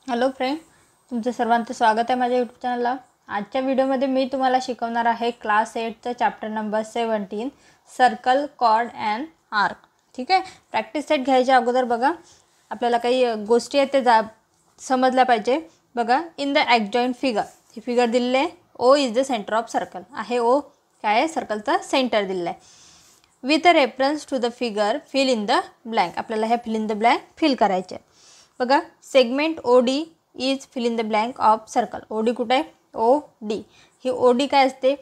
Hello friend, तुमचं सर्वांचं स्वागत आहे माझ्या यूट्यूब चॅनलला। आजच्या व्हिडिओमध्ये मी तुम्हाला शिकवणार आहे क्लास 8चा chapter number 17 circle, chord and arc. ठीक आहे, प्रॅक्टिस सेट घ्यायच्या अगोदर बघा आपल्याला काही गोष्टी आहेत ते समजल्या पाहिजे। बघा, इन द ॲडजॉइंट फिगर, ही फिगर दिलेली आहे। O is the centre of circle आहे। ओ काय आहे? सर्कलचा सेंटर दिलेला आहे। With a reference to the figure fill in the blank, आपल्याला हे fill in the blank fill करायचे। बघा, segment O D is fill in the blank of circle. O D कुठे आहे? O D. ही ओ डी काय असते?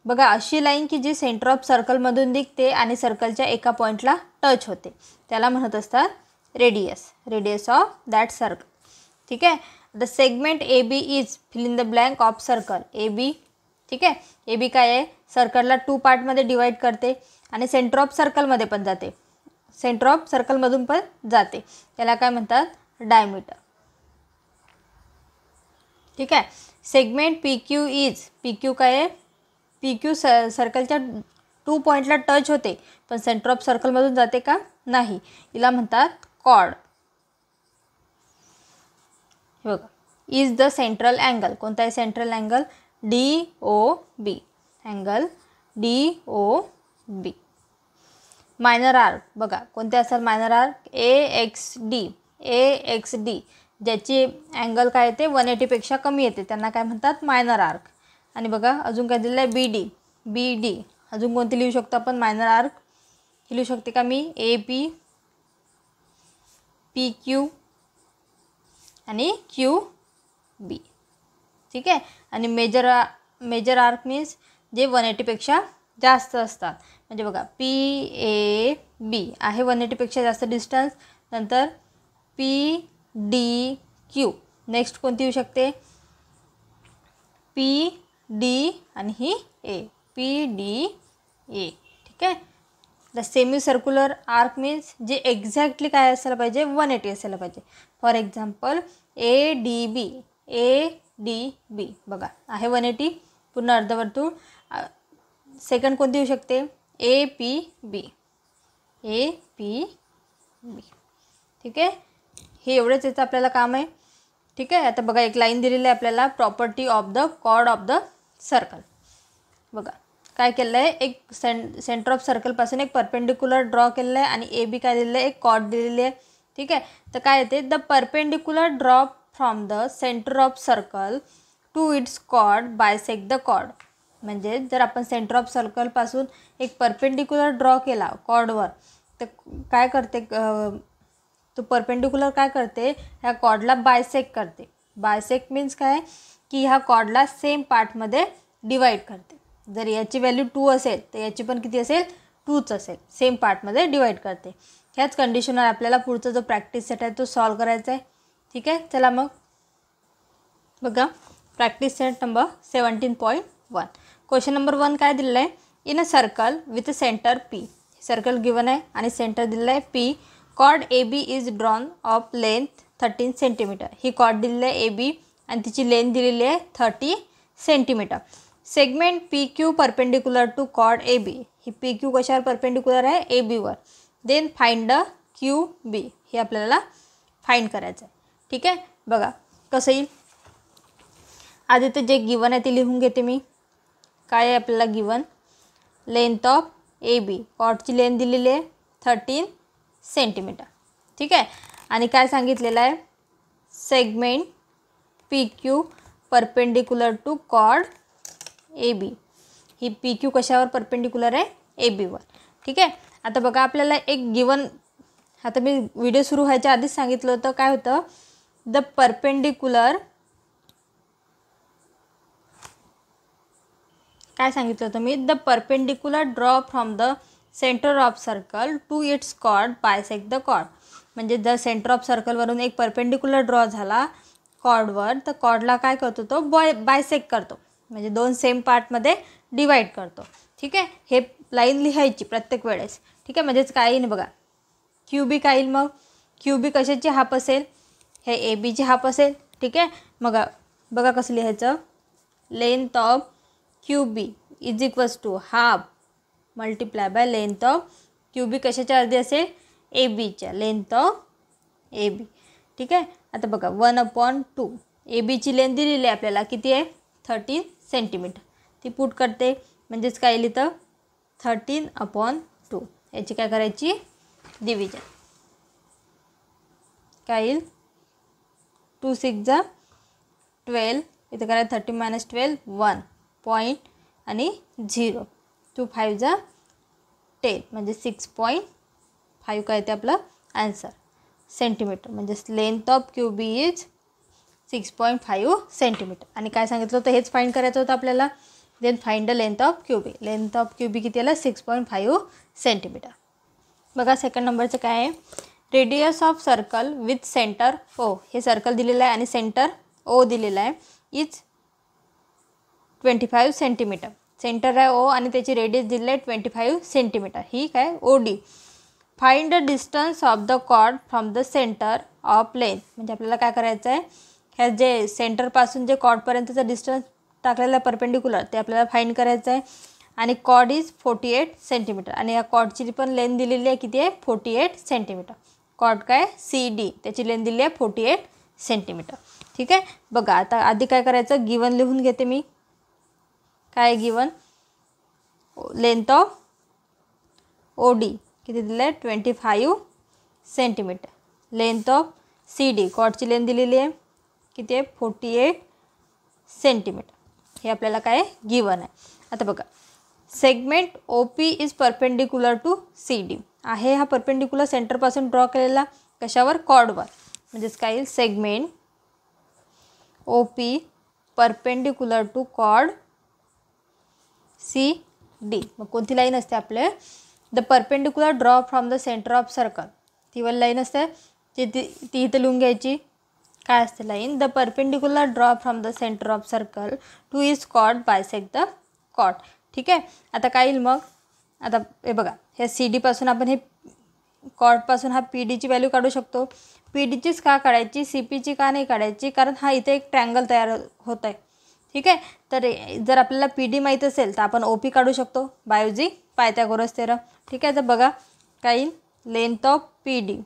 बघा, अशी लाईन की जी सेंटर ऑफ सर्कलमधून निघते आणि सर्कलच्या एका पॉईंटला टच होते, त्याला म्हणत असतात radius, radius of that circle. ठीक आहे, the segment A B is fill in the blank of circle A B. ठीक आहे, ए बी काय आहे? सर्कलला 2 पार्टमध्ये डिवाइड करते आणि सेंटर ऑफ सर्कलमध्ये पण जाते, सेंटर ऑफ सर्कलमधून पण जाते, त्याला काय म्हणतात? डायमीटर। ठीक आहे, segment P Q is, P Q काय आहे? पी क्यू सर्कलच्या 2 पॉईंटला टच होते पण सेंटर ऑफ सर्कलमधून जाते का? नाही, हिला म्हणतात कॉर्ड। बघा, इज द सेंट्रल अँगल, कोणता आहे central angle? D O B, angle D O B. Minor arc, बघा कोणते असतात minor arc? A X D, A X D, ज्याची अँगल काय येते 180 पेक्षा कमी येते त्यांना काय म्हणतात? Minor arc. आणि बघा अजून काय दिलं आहे? B D, B D. अजून कोणती लिहू शकतो आपण मायनर आर्क? लिहू शकते का मी? ए पी, पी क्यू आणि क्यू बी। ठीक आहे, आणि मेजर आर्क मीन्स जे 180 पेक्षा जास्त असतात। म्हणजे बघा पी ए बी आहे 180 पेक्षा जास्त डिस्टन्स, नंतर पी डी क्यू, नेक्स्ट कोणती येऊ शकते? पी डी आणि ही ए, पी डी ए। ठीक आहे, the semi circular arc means जे एक्झॅक्टली काय असायला पाहिजे? 180 असायला पाहिजे। For example A D B, A D B बघा आहे 180 पूर्ण अर्धवर्तुळ। सेकंड कोणती येऊ शकते? A P B, A P B. ठीक आहे, हे एवढंच याचं आपल्याला काम आहे। ठीक आहे, आता बघा एक लाईन दिलेली आहे आपल्याला, property of the chord of the circle. बघा काय केलं आहे? एक सेंटर ऑफ सर्कलपासून एक परपेंडिक्युलर ड्रॉ केलेलं आहे आणि ए बी काय दिलेलं आहे? एक कॉर्ड दिलेली आहे। ठीक आहे, तर काय येते? The perpendicular drop from the centre of circle to its chord bisect the chord. म्हणजे जर आपण सेंटर ऑफ सर्कलपासून एक परपेंडिक्युलर ड्रॉ केला कॉर्डवर, तर काय करते? तो परपेंडिक्युलर काय करते? ह्या कॉर्डला बायसेक्ट करते। बायसेक्ट मीन्स काय? की ह्या कॉर्डला सेम पार्टमध्ये डिवाइड करते। जर याची व्हॅल्यू 2 असेल तर याची पण किती असेल? 2च असेल, सेम पार्टमध्ये डिवाइड करते। ह्याच कंडिशनवर आपल्याला पुढचा जो प्रॅक्टिस सेट आहे तो सॉल्व करायचा आहे। ठीक आहे, चला मग बघा practice set number 17.1। Question number 1 काय दिलेलं आहे? In a circle with centre P, circle given आहे आणि सेंटर दिलेलं आहे P. Chord A B is drawn of length 13 centimetre. ही कॉर्ड दिलेली आहे ए बी आणि तिची लेंथ दिलेली आहे 30 centimetre. Segment P Q perpendicular to chord A B, ही पी क्यू कशावर परपेंडिक्युलर आहे? ए बीवर। Then find the Q B, हे आपल्याला फाइंड करायचं आहे। ठीक आहे, बघा कसं येईल? आधी तर जे गिवन आहे ते लिहून घेते मी। काय आहे आपल्याला given? Length of A B, कॉर्डची लेंथ दिलेली आहे 13 सेंटीमीटर। ठीक आहे, आणि काय सांगितलेलं आहे? Segment P Q perpendicular to chord A B, ही पी क्यू कशावर परपेंडिक्युलर आहे? ए बीवर। ठीक आहे, आता बघा आपल्याला एक गिवन, आता मी व्हिडिओ सुरू व्हायच्या आधीच सांगितलं होतं काय होतं? द परपेंडिक्युलर, काय सांगितलं होतं मी? The perpendicular draw from the centre of circle to its chord bisect the chord. म्हणजे जर सेंटर ऑफ सर्कलवरून एक परपेंडिक्युलर ड्रॉ झाला कॉर्डवर, तर कॉर्डला काय करतो? तो बायसेक्ट करतो, म्हणजे 2 सेम पार्टमध्ये डिवाइड करतो। ठीक आहे, हे लाईन लिहायची प्रत्येक वेळेस। ठीक आहे, म्हणजेच काय येईल बघा, क्यू बी काय येईल? मग क्यू बी कशाची हाफ असेल? हे ए बीची हाफ असेल। ठीक आहे, मग बघा कसं लिहायचं? Length of Q B is equals to half multiply by length of Q B कशाच्या अर्धी असेल? ए बीच्या, लेंथ ऑफ ए बी। ठीक आहे, आता बघा 1/2 ए बीची लेंथ दिलेली आहे आपल्याला, किती आहे 13 सेंटीमीटर. ती पुट करते म्हणजेच काय येईल इथं 13/2. याची काय करायची डिव्हिजन. काय येईल 2 6 जा 12. इथं करायचं 13 - 12 1 पॉईंट आणि 0. 2 5 जा 10 म्हणजे 6.5 काय येते आपलं आन्सर सेंटीमीटर. म्हणजेच length of Q B is 6.5 centimetre. आणि काय सांगितलं होतं हेच फाइंड करायचं होतं आपल्याला. Then find the length of Q B. Length of Q B किती आलं 6.5 सेंटीमीटर. बघा सेकंड नंबरचं काय आहे, radius of circle with centre O. हे सर्कल दिलेलं आहे आणि सेंटर ओ दिलेला आहे इज 25 सेंटीमीटर. सेंटर आहे ओ आणि त्याची रेडियस दिलेली आहे 25 सेंटीमीटर. ही काय O D. Find the distance of the chord from the centre of length. म्हणजे आपल्याला काय करायचं आहे, ह्या जे सेंटरपासून जे कॉर्डपर्यंतचं डिस्टन्स टाकलेलं आहे परपेंडिक्युलर ते आपल्याला फाइंड करायचं आहे. आणि कॉर्ड इज 48 सेंटीमीटर. आणि या कॉर्डची पण लेंथ दिलेली आहे किती आहे 48 सेंटीमीटर. कॉर्ड काय सी डी त्याची लेंथ दिली आहे 48 सेंटीमीटर. ठीक आहे. बघा आता आधी काय करायचं, गिवन लिहून घेते मी. काय given length of O D किती दिलं आहे 25 centimetre. Length of C D कॉर्डची लेंथ दिलेली आहे किती आहे 48 सेंटीमीटर. हे आपल्याला काय गिवन आहे. आता बघा segment O P is perpendicular to C D आहे. हा परपेंडिक्युलर सेंटरपासून ड्रॉ केलेला कशावर कॉर्डवर. म्हणजेच काय येईल segment O P perpendicular to chord C D. मग कोणती लाईन असते आपले the perpendicular draw from the centre of circle. ती वाली लाईन असते ती इथं लिहून घ्यायची. काय असते line the perpendicular draw from the centre of circle to is chord bisect the chord. ठीक आहे. आता काय येईल मग, आता हे बघा ह्या सी डीपासून आपण हे कॉर्डपासून हा पी डीची व्हॅल्यू काढू शकतो. पी डीचीच का काढायची सी पीची का नाही काढायची, कारण हा इथे एक ट्रँगल तयार होत आहे. ठीक आहे. तर जर आपल्याला पी डी माहीत असेल तर आपण ओ पी काढू शकतो बाय युजिंग पायथागोरस थेरम. ठीक आहे. तर बघा काय येईल length of P D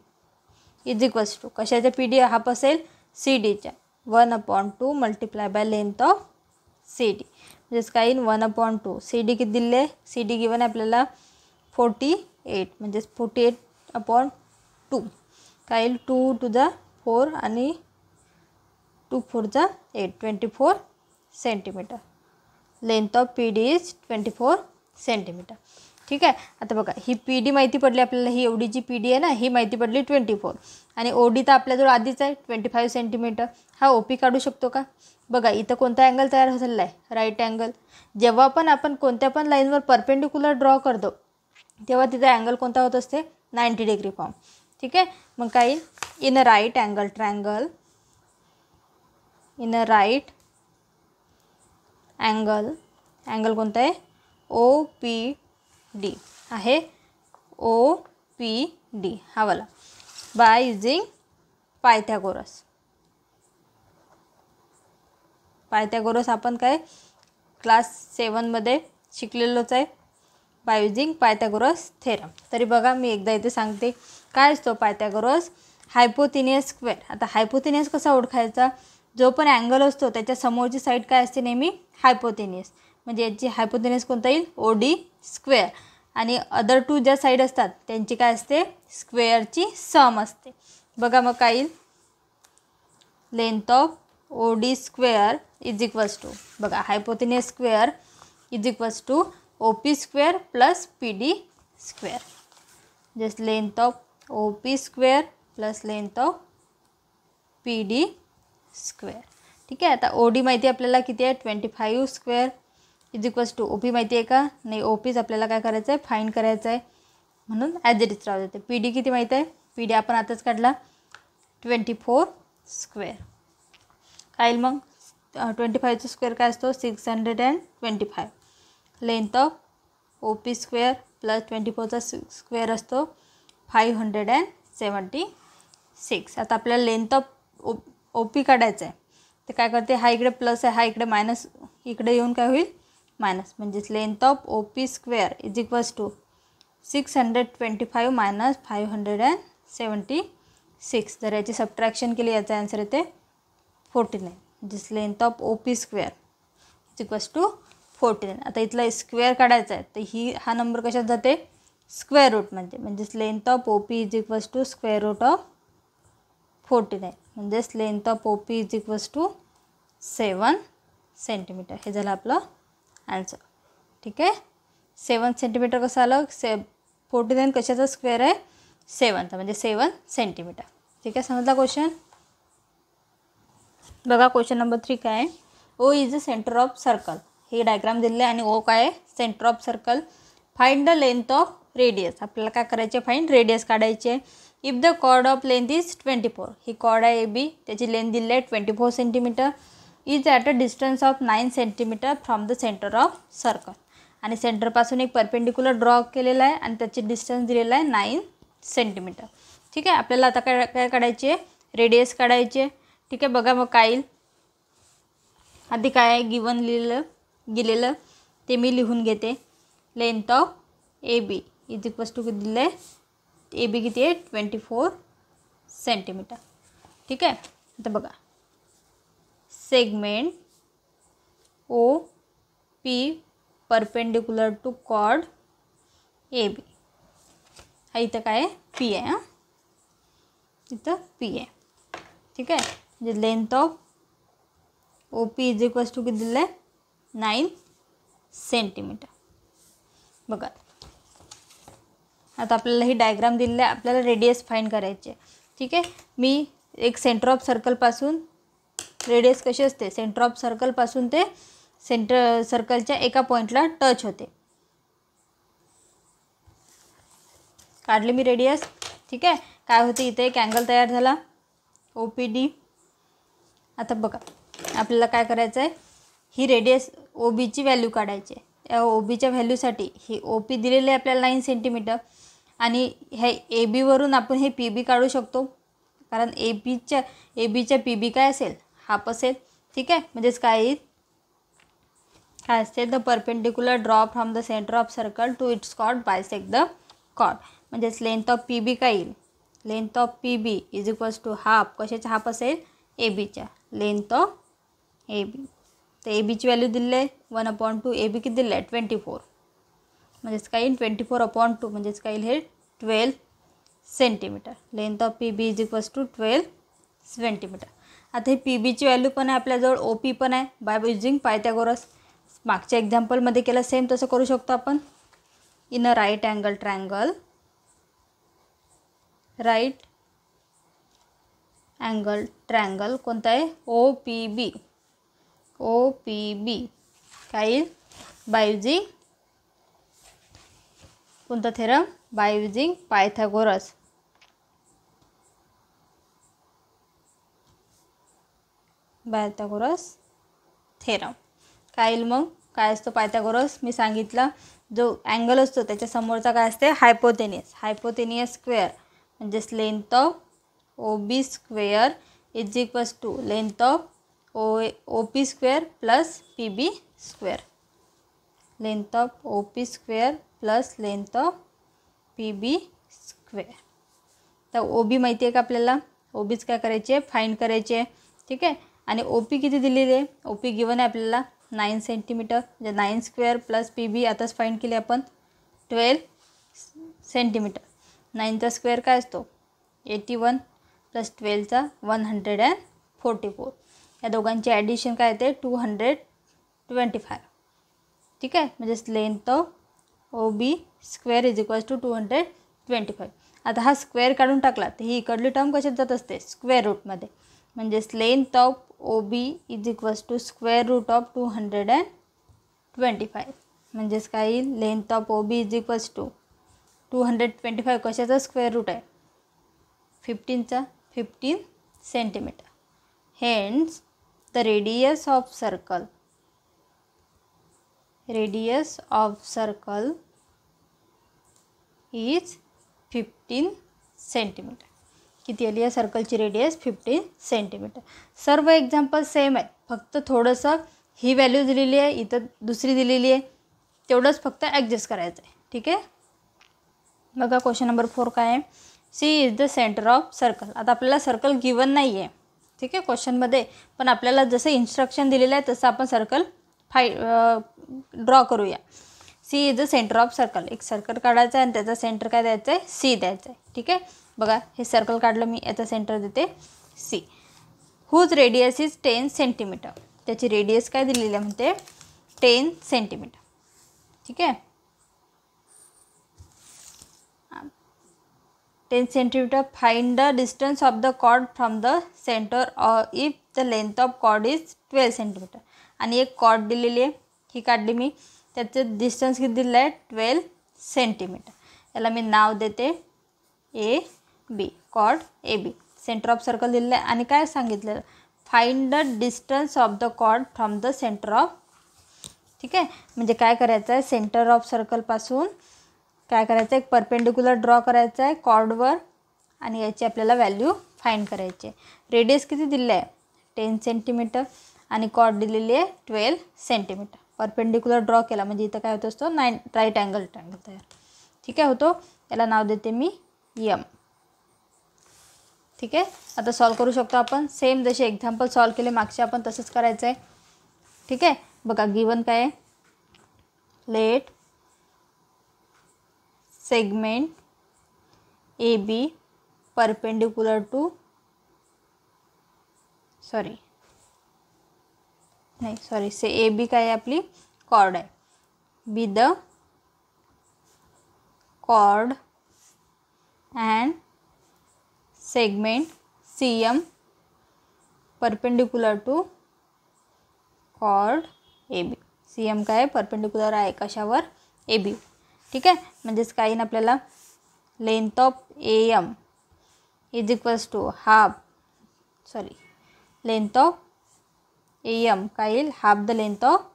is equals to कशाच्या पी डी हा असेल सी डीच्या 1/2 multiply by length of C D. म्हणजेच काय येईल 1/2. सी डी किती दिले सी डी गिवन आहे आपल्याला 48 म्हणजेच 48/2. काय येईल 2 to the 4 आणि 2 4 जा 8 24 centimetre. Length of P D is 24 centimetre. ठीक आहे. आता बघा ही पी डी माहिती पडली आपल्याला, ही एवढी जी पी डी आहे ना ही माहिती पडली 24 आणि ओ डी तर आपल्याजवळ आधीच आहे 25 सेंटीमीटर. हा ओ पी काढू शकतो का. बघा इथं कोणता अँगल तयार झालेला आहे राईट अँगल. जेव्हा पण आपण कोणत्या पण लाईनवर परपेंडिक्युलर ड्रॉ करतो तेव्हा तिचा अँगल कोणता होत असते 90 डिग्री फॉर्म. ठीक आहे. मग काय in a right angle triangle in a right angle कोणता आहे ओ पी डी आहे ओ पी डी हा वाला बाय युजिंग पायथागोरस. पायथागोरस आपण काय क्लास 7मध्ये शिकलेलोच आहे बाय युजिंग पायथागोरस थेरम. तरी बघा मी एकदा इथे सांगते काय असतो पायथागोरस हायपोथिनियस स्क्वेअर. आता हायपोथिनियस कसा ओळखायचा, जो पण अँगल असतो त्याच्या समोरची साईड काय असते नेहमी हायपोथिनियस. म्हणजे याची हायपोथिनियस कोणता येईल ओ डी स्क्वेअर आणि अदर टू ज्या साईड असतात त्यांची काय असते स्क्वेअरची सम असते. बघा मग काय येईल length of O D square is equals to बघा hypotenuse square is equals to O P square plus P D square. Just length of O P square plus length of P D square. ठीक आहे. आता O D माहिती आपल्याला किती आहे 25 square is equals to O P माहिती आहे का नाही, ओ पीच आपल्याला काय करायचं आहे फाइंड करायचं आहे म्हणून ॲज इट इज राहू देते. पी डी किती माहीत आहे पी डी आपण आताच काढला 24 स्क्वेअर. काय येईल मग 25चा स्क्वेअर काय असतो 625. Length of O P square plus 24चा स्क्वेअर असतो 576. आता आपल्याला लेंथ ऑफ ओ पी काढायचं आहे तर काय करते हा इकडे प्लस आहे हा इकडे मायनस इकडे येऊन काय होईल मायनस. म्हणजेच length of O P square is equals to 625 minus 576 6. जर याची सबट्रॅक्शन केली याचा आन्सर येते 49. This length of O P square is equals to 49. आता इथला स्क्वेअर काढायचा आहे तर हा नंबर कशात जाते स्क्वेअर रूटमध्ये. म्हणजेच length of O P is equals to square root of 49. म्हणजेच length of O P is equals to 7 centimetre. हे झालं आपलं आन्सर. ठीक आहे. 7 सेंटीमीटर कसं आलं 49 कशाचा स्क्वेअर आहे 7चा म्हणजे 7 सेंटीमीटर. ठीक आहे. समजला क्वेश्चन. बघा क्वेश्चन नंबर 3 काय आहे. O is the centre of circle. हे डायग्राम दिलेलं आहे आणि ओ काय आहे centre of circle. Find the length of radius. आपल्याला काय करायचे फाइंड रेडियस काढायचे. If the chord of length is 24. ही कॉर्ड आहे AB त्याची लेंथ दिली आहे 24 centimetre. Is at a distance of 9 centimetre from the centre of circle. आणि सेंटरपासून एक परपेंडिक्युलर ड्रॉ केलेला आहे आणि त्याची डिस्टन्स दिलेला आहे 9 सेंटीमीटर. ठीक आहे. आपल्याला आता काय काढायचे रेडियस काढायचे. ठीक आहे. बघा मग काय येईल. आधी काय आहे गिवन गेलेलं ते मी लिहून घेते. Length of AB is equals to किती दिलं आहे AB किती आहे 24 सेंटीमीटर. ठीक आहे. आता बघा segment O P perpendicular to chord AB. हा इथं काय आहे P आहे. हां इथं P आहे. ठीक आहे. म्हणजे length of O P is equals to किती दिलं आहे 9 सेंटीमीटर. बघा आता आपल्याला ही डायग्राम दिलेलं आहे. आपल्याला रेडियस फाइंड करायचे. ठीक आहे. मी एक सेंटर ऑफ सर्कलपासून रेडियस कशी असते सेंटर ऑफ सर्कलपासून ते सेंटर सर्कलच्या एका पॉईंटला टच होते. काढले मी रेडियस. ठीक आहे. काय होते इथे एक अँगल तयार झाला OPD. आता बघा आपल्याला काय करायचं आहे ही रेडियस OBची व्हॅल्यू काढायची आहे. या OBच्या व्हॅल्यूसाठी ही OP दिलेली आहे आपल्याला 9 सेंटीमीटर आणि ह्या ABवरून आपण हे PB काढू शकतो कारण ABच्या PB काय असेल हाफ असेल. ठीक आहे. म्हणजेच काय असते the perpendicular draw from the centre of circle to its chord bisect the chord. म्हणजेच लेंथ ऑफ PB काय येईल length of PB is equals to half कशाच्या हाफ असेल ABच्या लेंथ ऑफ AB. तर ABची व्हॅल्यू दिली आहे 1/2 AB किती दिलं आहे 24. म्हणजेच काय येईल 24/2 म्हणजेच काय येईल हे 12 centimetre. Length of PB is equals to 12 centimetre. आता हे PBची व्हॅल्यू पण आहे आपल्याजवळ OP पण आहे बाय युजिंग पायथागोरस. मागच्या एक्झाम्पलमध्ये केलं सेम तसं करू शकतो आपण. In a right angle triangle कोणता आहे OPB काय येईल बाय युजिंग कोणता theorem by using Pythagoras. Theorem काय येईल मग काय असतो पायथागोरस मी सांगितलं जो अँगल असतो त्याच्या समोरचा काय असते हायपोतेनियस स्क्वेअर. म्हणजेच length of OB square is equals to length of OP square plus PB square. Length of OP square plus length of PB square. तर OB माहिती आहे का आपल्याला OBच काय करायचे फाइंड करायचे. ठीक आहे. आणि OP किती दिलेली आहे OP गिवन आहे आपल्याला 9 सेंटीमीटर म्हणजे 9 स्क्वेअर प्लस PB आताच फाइंड केले आपण 12 सेंटीमीटर. 9चा स्क्वेअर काय असतो 81 प्लस 12चा 144. या दोघांचे ॲडिशन काय येते 225. ठीक आहे. म्हणजेच length of OB square is equals to 225. आता हा स्क्वेअर काढून टाकला तर ही इकडली टर्म कशात जात असते स्क्वेअर रूटमध्ये. म्हणजेच length of OB is equals to square root of 225. म्हणजेच काय येईल length of OB is equals to 225 कशाचा स्क्वेअर रूट आहे 15चा 15 centimetre. Hence the radius of circle is 15 centimetre. किती आली आहे सर्कलची रेडियस 15 सेंटीमीटर. सर्व एक्झाम्पल सेम आहेत फक्त थोडंसं ही व्हॅल्यू दिलेली आहे इथं दुसरी दिलेली आहे तेवढंच फक्त ॲडजस्ट करायचं आहे. ठीक आहे. बघा क्वेश्चन नंबर 4 काय आहे C is the centre of circle. आता आपल्याला सर्कल गिवन नाही आहे, ठीक आहे, क्वेश्चनमध्ये, पण आपल्याला जसं इन्स्ट्रक्शन दिलेलं आहे तसं आपण सर्कल ड्रॉ करूया. C is the centre of circle. एक सर्कल काढायचं आहे आणि त्याचा सेंटर काय द्यायचं आहे, सी द्यायचं आहे. ठीक आहे, बघा हे सर्कल काढलं मी, याचा सेंटर देते C. Whose radius is 10 centimetre. त्याची रेडियस काय दिलेली आहे म्हणते 10 सेंटीमीटर. ठीक आहे, 10 centimetre. Find the distance of the chord from the centre if the length of chord is 12 centimetre. आणि एक कॉर्ड दिलेली आहे, ही काढली मी, त्याचं डिस्टन्स किती दिलं आहे 12 सेंटीमीटर. याला मी नाव देते A B, chord A B. Centre of circle दिलेलं आहे आणि काय सांगितलं, find the distance of the chord from the centre of. ठीक आहे, म्हणजे काय करायचं आहे, सेंटर ऑफ सर्कलपासून काय करायचं आहे, एक परपेंडिक्युलर ड्रॉ करायचा आहे कॉर्डवर आणि याची आपल्याला व्हॅल्यू फाइंड करायची आहे. रेडियस किती दिलं आहे 10 सेंटीमीटर आणि कॉर्ड दिलेली आहे 12 सेंटीमीटर. परपेंडिक्युलर ड्रॉ केला म्हणजे इथं काय होतं असतो राईट अँगल ट्रायंगल तयार. ठीक आहे होतो, याला नाव देते मी यम. ठीक आहे, आता सॉल्व करू शकतो आपण. सेम जसे एक्झाम्पल सॉल्व केले मागचे आपण तसंच करायचं आहे. ठीक आहे, बघा गिवन काय आहे, let segment A B perpendicular to say A B काय आहे आपली कॉर्ड आहे, be the chord and segment C M perpendicular to chord A B. C M काय परपेंडिक्युलर आहे कशावर, ए बी. ठीक आहे, म्हणजेच काही ना आपल्याला length of A M is equals to length of A M काय येईल half the length of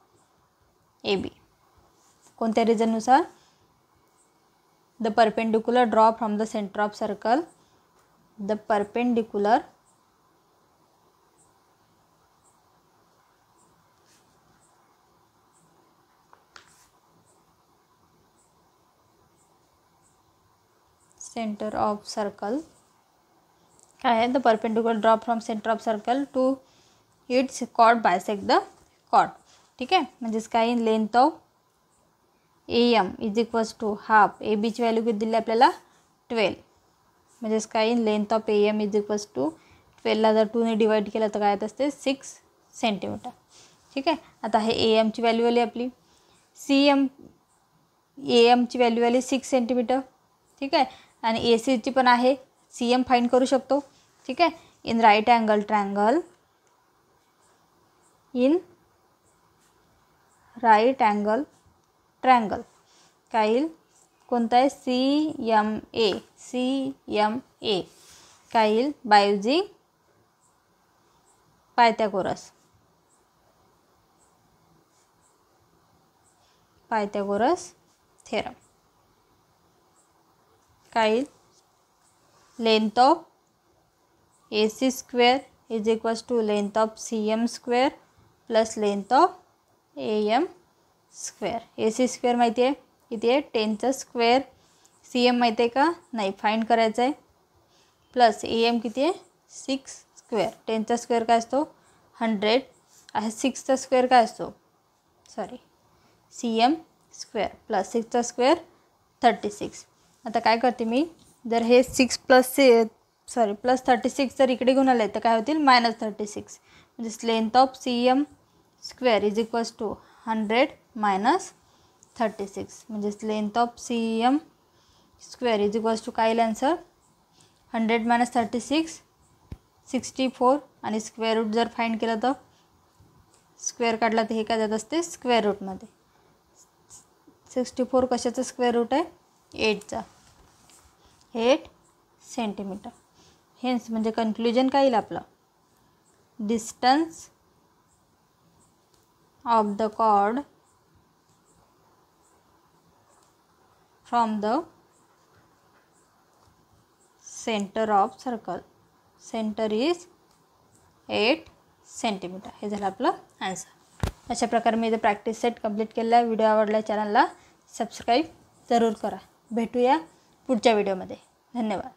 A B. कोणत्या रिझननुसार, the perpendicular draw from the centre of circle, the perpendicular centre of circle काय आहे, the perpendicular draw from centre of circle to its chord bisect the chord. ठीक आहे, म्हणजेच काय length of A M is equals to half, A बीची value किती दिली आपल्याला 12, म्हणजेच काय length of A M is equals to 12ला जर 2ने डिवाइड केलं तर काय येत असते 6 सेंटीमीटर. ठीक आहे, आता हे ए एमची व्हॅल्यू आली आपली, सी एम ए एमची व्हॅल्यू आली 6 सेंटीमीटर. ठीक आहे, आणि ए सीची पण आहे, सी एम फाइंड करू शकतो. ठीक आहे, in right angle triangle, in right angle triangle काय येईल, कोणता आहे सी एम ए काय येईल बाय युजिंग पायथागोरस थेरम. काय येईल length of A C square is equals to length of C M square plus length of A M square. A C square माहिती आहे किती आहे 10चा स्क्वेअर, सी एम माहिती आहे का नाही फाइंड करायचं आहे, प्लस ए एम किती आहे 6 स्क्वेअर. 10चा स्क्वेअर काय असतो 100 आहे, 6चा स्क्वेअर काय असतो सी एम स्क्वेअर प्लस 6चा स्क्वेअर 36. आता काय करते मी, जर हे 6 प्लस 36 जर इकडे घेऊन आले तर काय होतील -36, म्हणजे length of C M square is equals to 100 minus 36, म्हणजेच length of C M square is equals to काय येईल आन्सर 100 मायनस 36 64. आणि स्क्वेअर रूट जर फाइंड केलं तर स्क्वेअर काढला तर हे काय जात असते स्क्वेअर रूटमध्ये. 64 कशाचं स्क्वेअर रूट आहे 8चा, 8 सेंटीमीटर. हेन्स म्हणजे कन्क्ल्युजन काय येईल आपलं, distance of the chord from the centre of circle centre is 8 centimetre. हे झालं आपलं आन्सर. अशा प्रकारे मी इथे प्रॅक्टिस सेट कंप्लीट केलेला आहे. व्हिडिओ आवडला चॅनलला सबस्क्राईब जरूर करा. भेटूया पुढच्या व्हिडिओमध्ये. धन्यवाद.